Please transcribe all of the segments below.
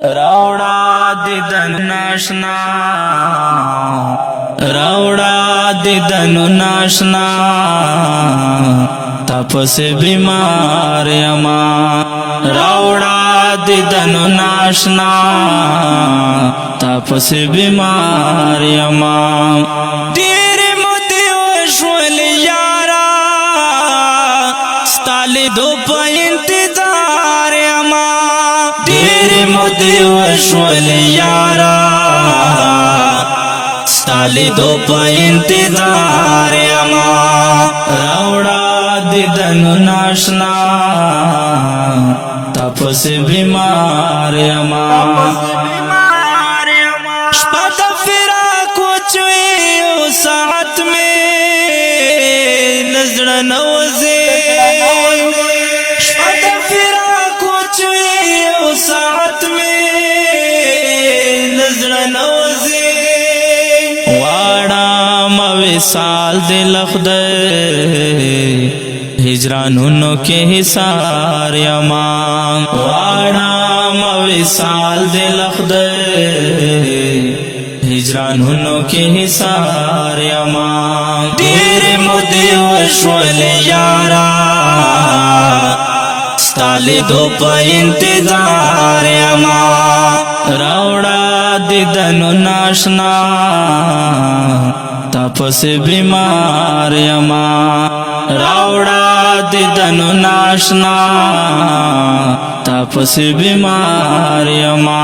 راوڑا دیدن ناشنا راوڑا دیدن ناشنا تپس بیمار یما راوڑا دیدن ناشنا تپس بیمار یما دیر مدی وشول یارا ستالی دو پا انتظار یما دیر مدی وشول یارا ستالی دو پا انتظار یما راوڑا دیدن ناشنا تپس بیمار یما شپت فراق وچوی او ساعت میں نزڑ نوزی شپت فراق وچوی او ساعت میں نزڑ نوزی واڑا موصال دلخ دے ہجرانونو کے حصار یما واڑا موصال دلخ دے ہجرانونو کے حصار یما دیر مدی وشول یارا ستالی دو پا انتظار یما راوڑا دیدن ناشنا تپس بیمار یما راوڑا دیدن ناشنا تپس بیمار یما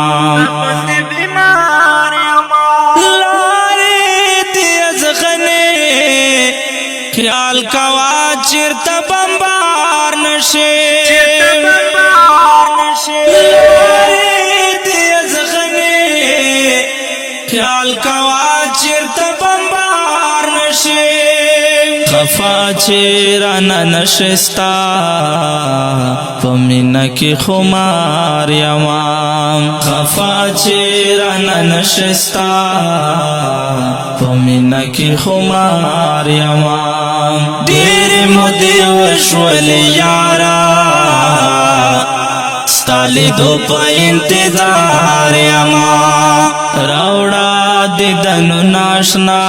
لاری تیز غنی خیال کوا چرتا بمبار نشے لاری تیز غنی خیال کوا چرتا بمبار نشے خفا چیرانا نشستا پمینا کی خمار یمام خفا چیرانا نشستا پمینا کی خمار یمام دیر مدی وشول یارا ستالی دو پا انتظار یما راوڑا دیدن ناشنا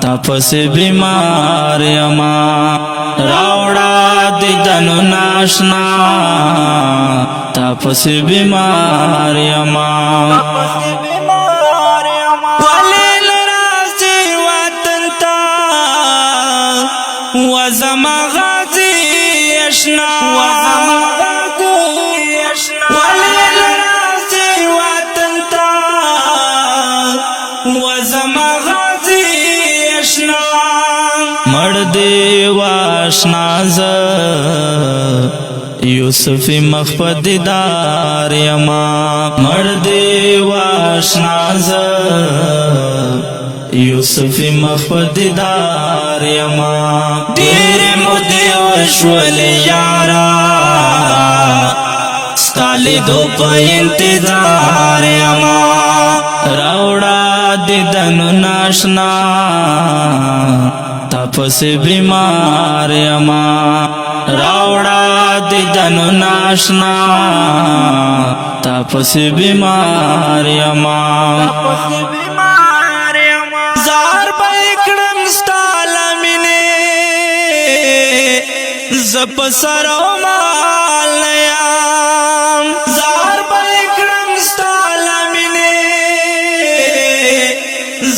تپس بیمار یما راوڑا دیدن ناشنا تپس بیمار یما ولیل رازی وطن تا وزما غازی اشنا ولیل رازی وطن تا وزما غازی مرد واشناز یوسف مخفد دار یما مرد واشناز یوسف مخفد دار یما دیر مدی وشول یارا ستالی دو پا انتظار یما راوڑا دیدن ناشنا تپس بیمار یما راوڑا دیدن ناشنا تپس بیمار یما زار بیکڑم ستالا منے زپ سرو مال نیام زار بیکڑم ستالا منے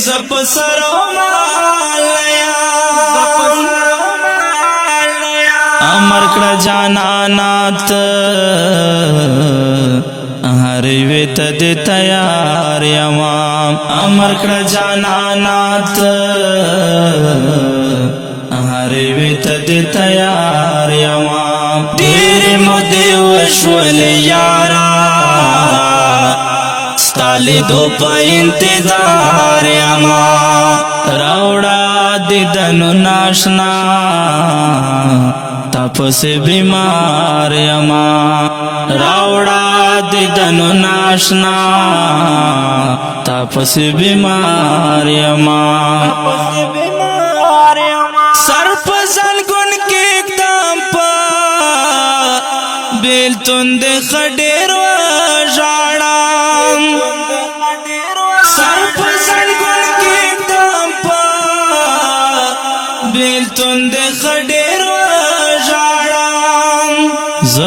زپ سرو مال نیام امر کڑا جانانات ہر ویت دے تیار یما امر کڑا جانانات ہر ویت دے تیار یما دیر مدی وشول یارا ستالی دو پا انتظار یما راوڑا دیدن ناشنا تپس بیمار یما راوڑا دیدن ناشنا تپس بیمار یما سر پزن گن کے اقدام پا بیل تند خڈیر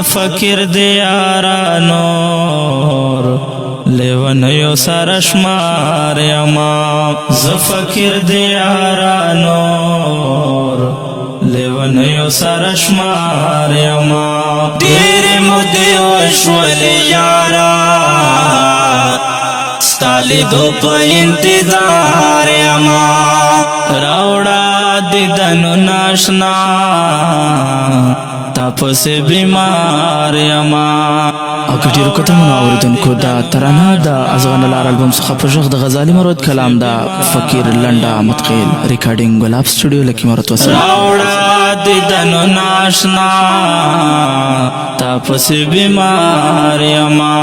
فقیر دی یارانور لیونیو سرشمار یما فقیر دی یارانور لیونیو سرشمار یما دیر مدیو شولی یارا ستالی دو پا انتظار یما راوڑا دیدنو ناشنا تاپس بیمار یما او کټیر کوته اوریدونکو دا ترانه دا ازغن لار البوم څخه په ژغ د غزالي مرود کلام دا فقیر لنډا متقیل ریکارډینګ ګلاب سټوډیو لکی مرود وسره راوړه دیدنو ناشنا تاپس بیمار یما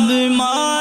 بیمار